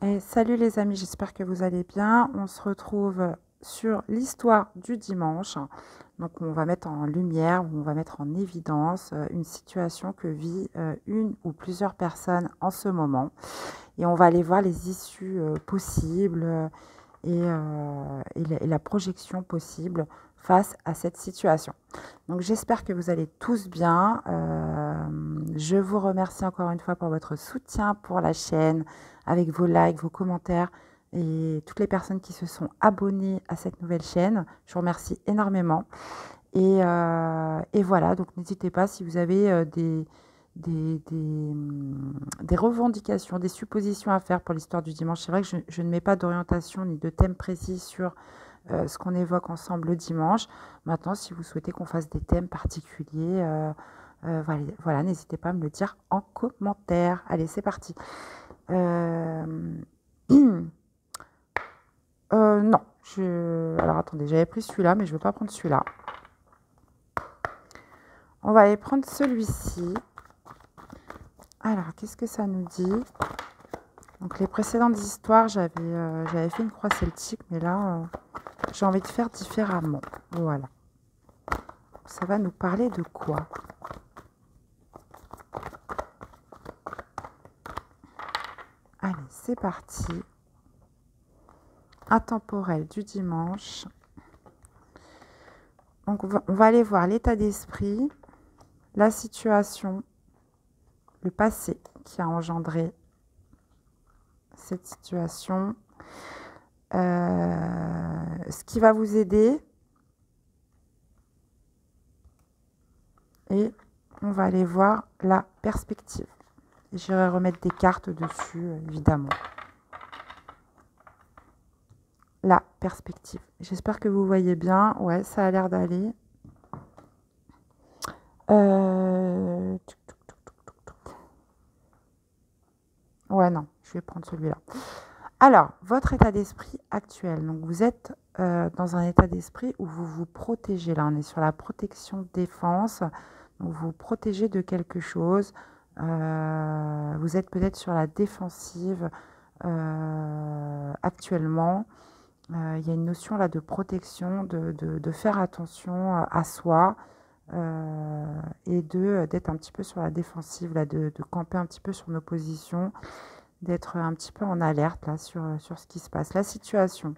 Et salut les amis, j'espère que vous allez bien. On se retrouve sur l'histoire du dimanche. Donc on va mettre en lumière, on va mettre en évidence une situation que vit une ou plusieurs personnes en ce moment. Et on va aller voir les issues possibles et la projection possible face à cette situation. Donc j'espère que vous allez tous bien. Je vous remercie encore une fois pour votre soutien pour la chaîne, avec vos likes, vos commentaires et toutes les personnes qui se sont abonnées à cette nouvelle chaîne. Je vous remercie énormément. Et voilà, donc n'hésitez pas si vous avez des revendications, des suppositions à faire pour l'histoire du dimanche. C'est vrai que je ne mets pas d'orientation ni de thème précis sur ce qu'on évoque ensemble le dimanche. Maintenant, si vous souhaitez qu'on fasse des thèmes particuliers, voilà, n'hésitez pas à me le dire en commentaire. Allez, c'est parti. Non, alors attendez, j'avais pris celui-là, mais je ne veux pas prendre celui-là. On va aller prendre celui-ci. Alors, qu'est-ce que ça nous dit? Donc, les précédentes histoires, j'avais fait une croix celtique, mais là, j'ai envie de faire différemment. Voilà. Ça va nous parler de quoi? Allez, c'est parti. Intemporel du dimanche. Donc, on va aller voir l'état d'esprit, la situation, le passé qui a engendré cette situation, ce qui va vous aider, et on va aller voir la perspective. J'irai remettre des cartes dessus, évidemment. La perspective. J'espère que vous voyez bien. Ouais, ça a l'air d'aller. Ouais, non, je vais prendre celui-là. Alors, votre état d'esprit actuel. Donc, vous êtes dans un état d'esprit où vous vous protégez. Là, on est sur la protection défense. Donc, vous vous protégez de quelque chose. Vous êtes peut-être sur la défensive actuellement. Il y a une notion là de protection, de faire attention à soi et d'être un petit peu sur la défensive, là, de camper un petit peu sur nos positions, d'être un petit peu en alerte là, sur ce qui se passe. La situation.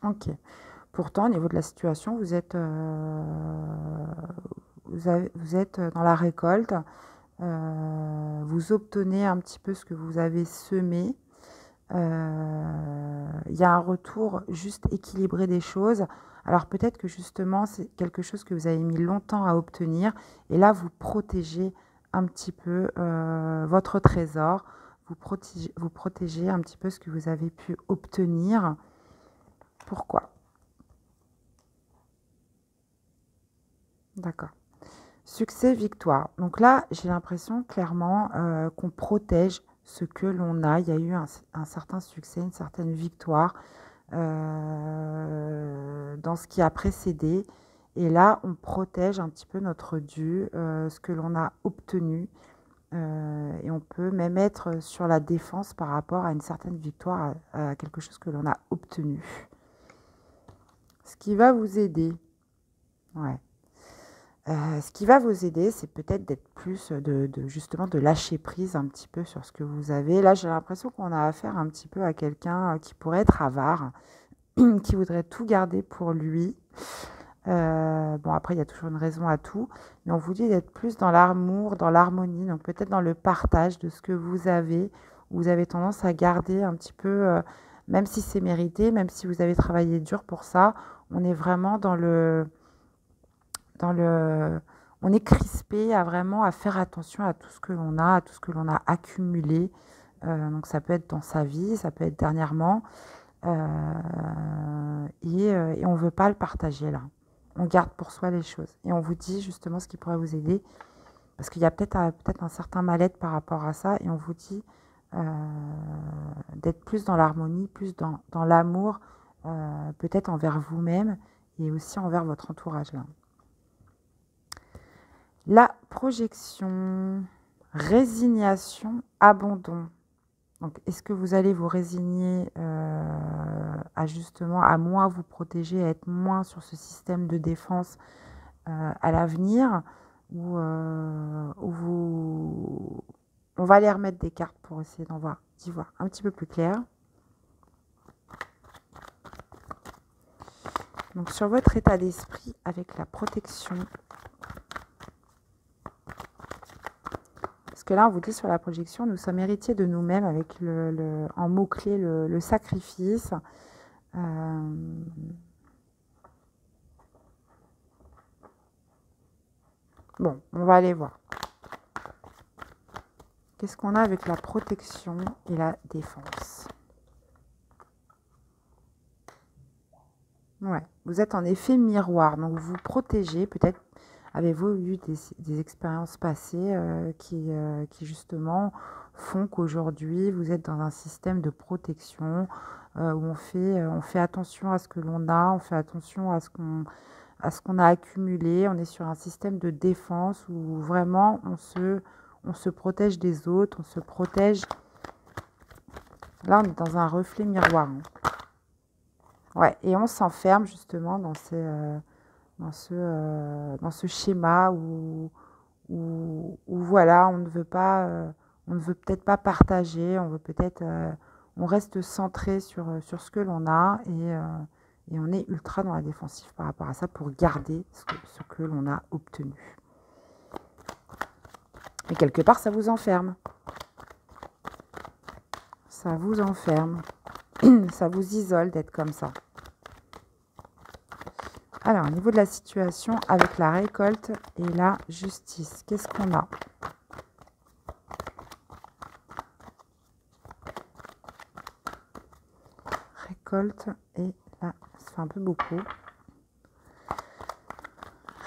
Ok. Pourtant, au niveau de la situation, vous êtes dans la récolte. Vous obtenez un petit peu ce que vous avez semé. Il y a un retour juste équilibré des choses. Alors peut-être que justement c'est quelque chose que vous avez mis longtemps à obtenir et là vous protégez un petit peu votre trésor, vous protégez un petit peu ce que vous avez pu obtenir. Pourquoi? D'accord. Succès, victoire. Donc là, j'ai l'impression clairement qu'on protège ce que l'on a. Il y a eu un certain succès, une certaine victoire dans ce qui a précédé. Et là, on protège un petit peu notre dû, ce que l'on a obtenu. Et on peut même être sur la défense par rapport à une certaine victoire, à quelque chose que l'on a obtenu. Ce qui va vous aider. Ouais. Ce qui va vous aider, c'est peut-être d'être plus justement de lâcher prise un petit peu sur ce que vous avez. Là, j'ai l'impression qu'on a affaire un petit peu à quelqu'un qui pourrait être avare, qui voudrait tout garder pour lui. Bon, après, il y a toujours une raison à tout. Mais on vous dit d'être plus dans l'amour, dans l'harmonie, donc peut-être dans le partage de ce que vous avez. Vous avez tendance à garder un petit peu, même si c'est mérité, même si vous avez travaillé dur pour ça, on est vraiment on est crispé à vraiment à faire attention à tout ce que l'on a, à tout ce que l'on a accumulé. Donc ça peut être dans sa vie, ça peut être dernièrement. Et on ne veut pas le partager là. On garde pour soi les choses. Et on vous dit justement ce qui pourrait vous aider. Parce qu'il y a peut-être un certain mal-être par rapport à ça. Et on vous dit d'être plus dans l'harmonie, plus dans l'amour, peut-être envers vous-même et aussi envers votre entourage là. La projection. résignation, abandon. Donc, est-ce que vous allez vous résigner à justement à moins vous protéger, à être moins sur ce système de défense à l'avenir, ou vous... On va aller remettre des cartes pour essayer d'y voir un petit peu plus clair. Donc, sur votre état d'esprit avec la protection. Parce que là, on vous dit sur la projection, nous sommes héritiers de nous-mêmes avec en mots-clés le sacrifice. Bon, on va aller voir. Qu'est-ce qu'on a avec la protection et la défense? Ouais, vous êtes en effet miroir, donc vous vous protégez. Peut-être avez-vous eu des expériences passées qui justement font qu'aujourd'hui vous êtes dans un système de protection où on fait attention à ce que l'on a, on fait attention à ce qu'on a accumulé. On est sur un système de défense où vraiment on se protège des autres, on se protège. Là, on est dans un reflet miroir. Hein. Ouais, et on s'enferme justement dans ce schéma où voilà, on ne veut peut-être pas partager, on reste centré sur ce que l'on a et on est ultra dans la défensive par rapport à ça pour garder ce que l'on a obtenu. Et quelque part, ça vous enferme. Ça vous enferme. Ça vous isole d'être comme ça. Alors, au niveau de la situation avec la récolte et la justice, qu'est-ce qu'on a? Récolte et là, ça fait un peu beaucoup.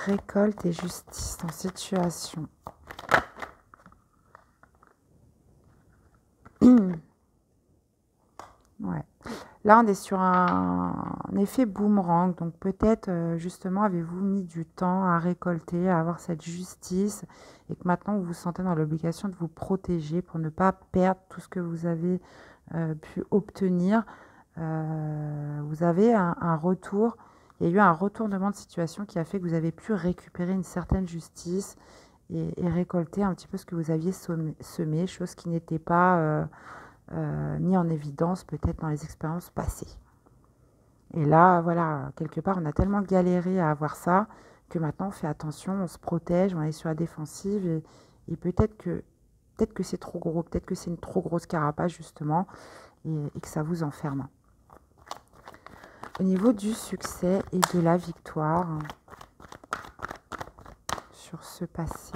Récolte et justice en situation. Ouais. Là, on est sur un effet boomerang. Donc, peut-être, justement, avez-vous mis du temps à récolter, à avoir cette justice et que maintenant, vous vous sentez dans l'obligation de vous protéger pour ne pas perdre tout ce que vous avez pu obtenir. Vous avez un retour. Il y a eu un retournement de situation qui a fait que vous avez pu récupérer une certaine justice et récolter un petit peu ce que vous aviez semé, chose qui n'était pas... mis en évidence peut-être dans les expériences passées. Et là, voilà, quelque part, on a tellement galéré à avoir ça que maintenant, on fait attention, on se protège, on est sur la défensive et peut-être que c'est trop gros, peut-être que c'est une trop grosse carapace, justement, et que ça vous enferme. Au niveau du succès et de la victoire, sur ce passé,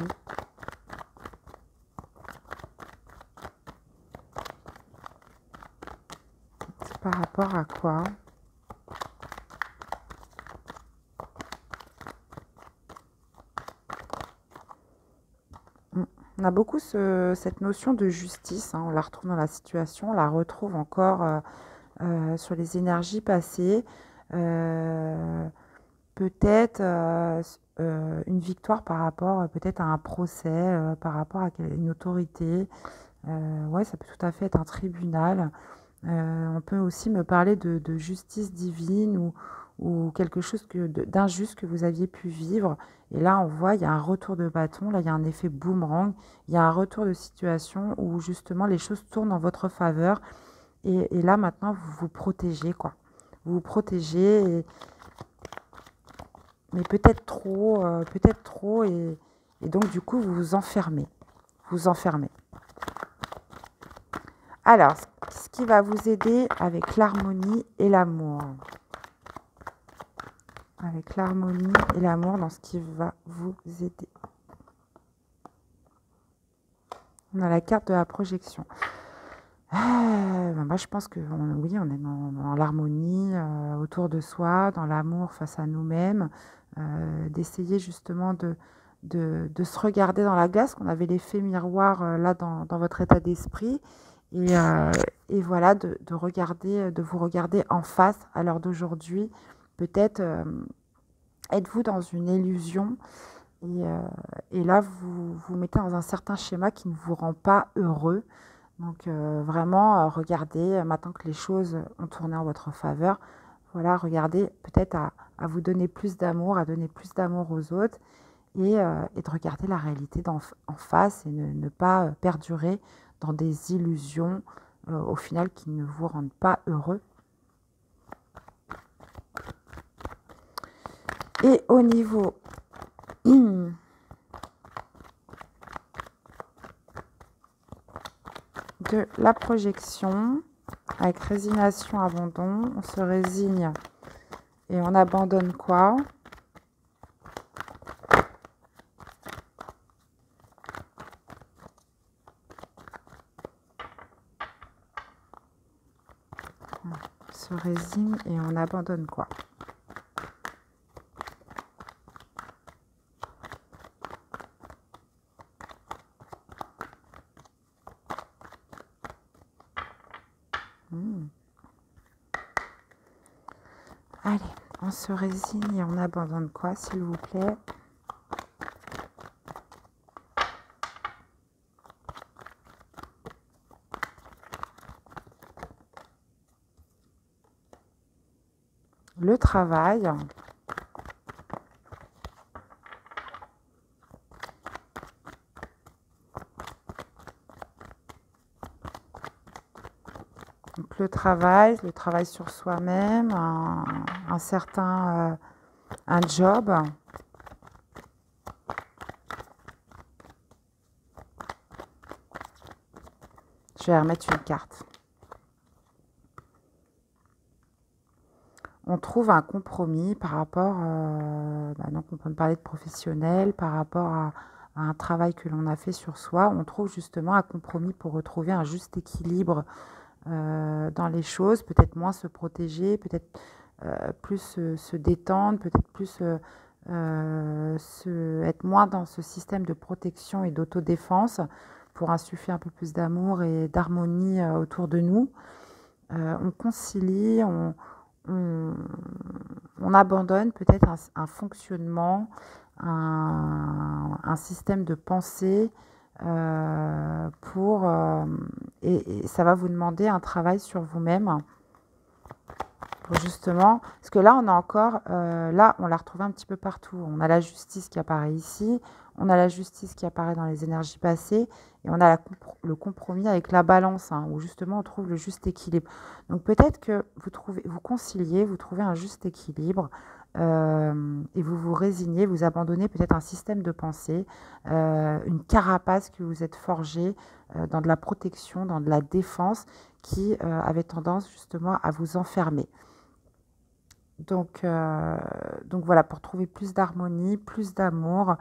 par rapport à quoi? On a beaucoup cette notion de justice, hein, on la retrouve dans la situation, on la retrouve encore sur les énergies passées. Peut-être une victoire par rapport peut-être à un procès, par rapport à une autorité. Ouais, ça peut tout à fait être un tribunal. On peut aussi me parler de justice divine ou quelque chose d'injuste que vous aviez pu vivre. Et là, on voit, il y a un retour de bâton, là, il y a un effet boomerang, il y a un retour de situation où justement les choses tournent en votre faveur. Et là, maintenant, vous vous protégez, quoi. Vous vous protégez, mais peut-être trop, et donc du coup, vous vous enfermez. Vous enfermez. Alors, ce qui va vous aider avec l'harmonie et l'amour. Avec l'harmonie et l'amour dans ce qui va vous aider. On a la carte de la projection. Moi, je pense que oui, on est dans l'harmonie autour de soi, dans l'amour face à nous-mêmes, d'essayer justement de se regarder dans la glace, qu'on avait l'effet miroir là dans votre état d'esprit, et voilà, de vous regarder en face à l'heure d'aujourd'hui. Peut-être êtes-vous dans une illusion Et là, vous vous mettez dans un certain schéma qui ne vous rend pas heureux. Donc vraiment, regardez, maintenant que les choses ont tourné en votre faveur, voilà, regardez peut-être à vous donner plus d'amour, à donner plus d'amour aux autres et de regarder la réalité en face et ne pas perdurer dans des illusions au final qui ne vous rendent pas heureux. Et au niveau de la projection, avec résignation, abandon, on se résigne et on abandonne quoi? On se résigne et on abandonne quoi? Allez, on se résigne et on abandonne quoi, s'il vous plaît? Le travail. Donc le travail sur soi-même, un certain un job. Je vais remettre une carte. On trouve un compromis par rapport, donc on peut me parler de professionnel, par rapport à un travail que l'on a fait sur soi. On trouve justement un compromis pour retrouver un juste équilibre dans les choses, peut-être moins se protéger, peut-être plus se détendre, peut-être plus être moins dans ce système de protection et d'autodéfense pour insuffler un peu plus d'amour et d'harmonie autour de nous. On concilie, on abandonne peut-être un fonctionnement, un système de pensée et ça va vous demander un travail sur vous-même pour justement, parce que là on a encore, là on l'a retrouvé un petit peu partout. On a la justice qui apparaît ici, on a la justice qui apparaît dans les énergies passées et on a le compromis avec la balance, où justement on trouve le juste équilibre. Donc peut-être que vous conciliez, vous trouvez un juste équilibre et vous vous résignez, vous abandonnez peut-être un système de pensée, une carapace que vous êtes forgé dans de la protection, dans de la défense qui avait tendance justement à vous enfermer. Donc voilà, pour trouver plus d'harmonie, plus d'amour,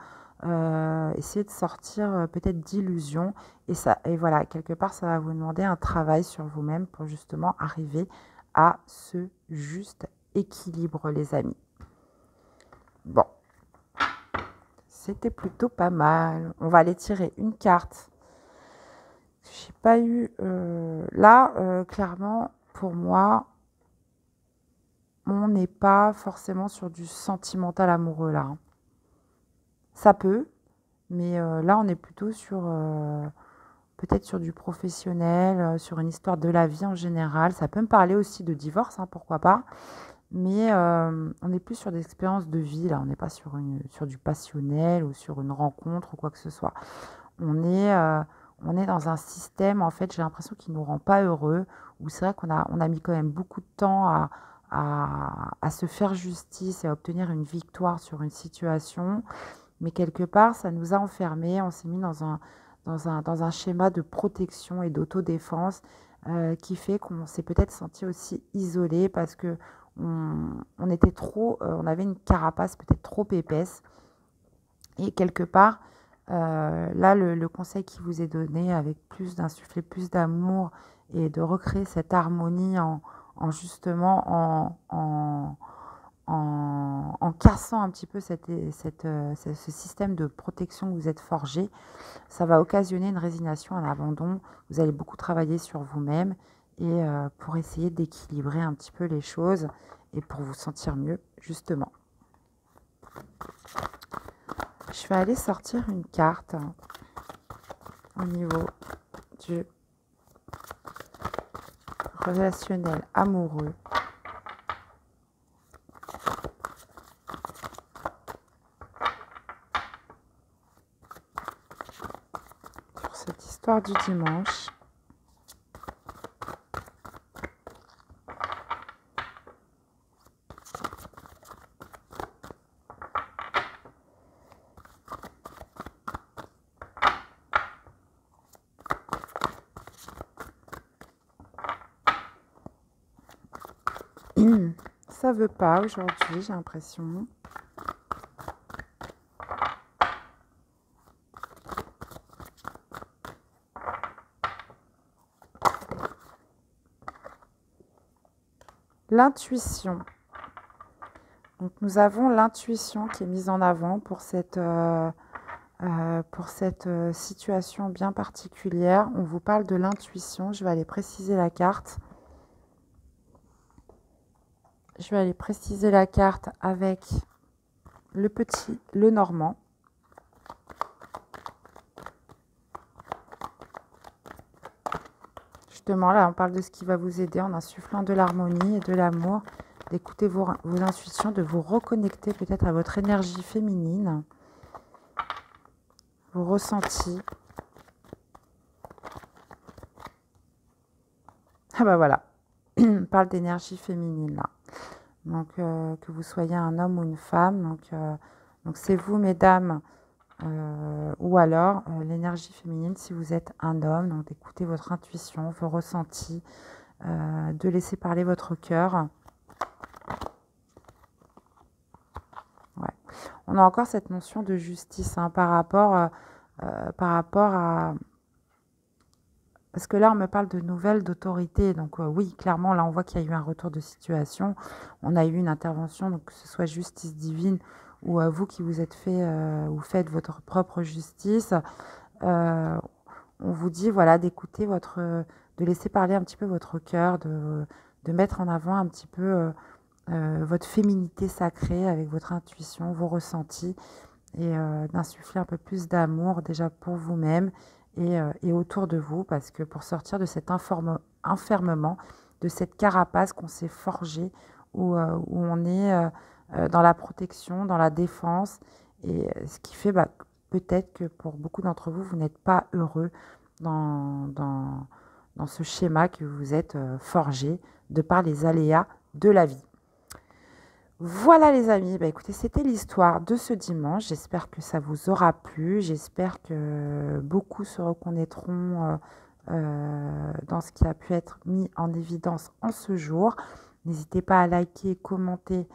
essayer de sortir peut-être d'illusions. Et voilà, quelque part, ça va vous demander un travail sur vous-même pour justement arriver à ce juste équilibre, les amis. Bon, c'était plutôt pas mal. On va aller tirer une carte. J'ai pas eu... là, clairement, pour moi... on n'est pas forcément sur du sentimental amoureux là. Ça peut, mais là on est plutôt sur peut-être sur du professionnel, sur une histoire de la vie en général. Ça peut me parler aussi de divorce, pourquoi pas. Mais on est plus sur des expériences de vie là. On n'est pas sur du passionnel ou sur une rencontre ou quoi que ce soit. On est dans un système, en fait, j'ai l'impression qui ne nous rend pas heureux, où c'est vrai on a mis quand même beaucoup de temps à se faire justice et à obtenir une victoire sur une situation. Mais quelque part, ça nous a enfermés, on s'est mis dans un schéma de protection et d'autodéfense qui fait qu'on s'est peut-être senti aussi isolé parce que on était trop, on avait une carapace peut-être trop épaisse. Et quelque part, là, le conseil qui vous est donné avec d'insuffler plus d'amour et de recréer cette harmonie justement en cassant un petit peu ce système de protection que vous êtes forgé, ça va occasionner une résignation, un abandon. Vous allez beaucoup travailler sur vous-même et pour essayer d'équilibrer un petit peu les choses et pour vous sentir mieux, justement. Je vais aller sortir une carte au niveau du relationnel amoureux. Pour cette histoire du dimanche. Ça veut pas aujourd'hui, j'ai l'impression. L'intuition. Donc nous avons l'intuition qui est mise en avant pour cette situation bien particulière. On vous parle de l'intuition. Je vais aller préciser la carte. Je vais aller préciser la carte avec le petit, le normand. Justement, là, on parle de ce qui va vous aider en insufflant de l'harmonie et de l'amour, d'écouter vos intuitions, de vous reconnecter peut-être à votre énergie féminine, vos ressentis. Ah bah voilà, on parle d'énergie féminine là. Donc, que vous soyez un homme ou une femme. Donc c'est vous, mesdames, ou alors l'énergie féminine si vous êtes un homme. Donc d'écouter votre intuition, vos ressentis, de laisser parler votre cœur. Ouais. On a encore cette notion de justice par rapport à... Parce que là, on me parle de nouvelles d'autorité. Donc oui, clairement, là, on voit qu'il y a eu un retour de situation. On a eu une intervention, donc que ce soit justice divine ou vous qui vous êtes fait ou faites votre propre justice. On vous dit, voilà, d'écouter de laisser parler un petit peu votre cœur, de mettre en avant un petit peu votre féminité sacrée avec votre intuition, vos ressentis et d'insuffler un peu plus d'amour déjà pour vous-même et autour de vous, parce que pour sortir de cet enfermement, de cette carapace qu'on s'est forgée, où on est dans la protection, dans la défense, et ce qui fait peut-être que pour beaucoup d'entre vous, vous n'êtes pas heureux dans ce schéma que vous êtes forgé de par les aléas de la vie. Voilà les amis, écoutez, c'était l'histoire de ce dimanche. J'espère que ça vous aura plu. J'espère que beaucoup se reconnaîtront dans ce qui a pu être mis en évidence en ce jour. N'hésitez pas à liker, commenter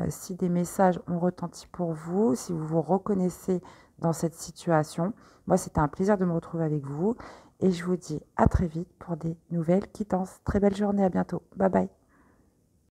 si des messages ont retenti pour vous, si vous vous reconnaissez dans cette situation. Moi, c'était un plaisir de me retrouver avec vous. Et je vous dis à très vite pour des nouvelles quittances. Très belle journée, à bientôt. Bye bye.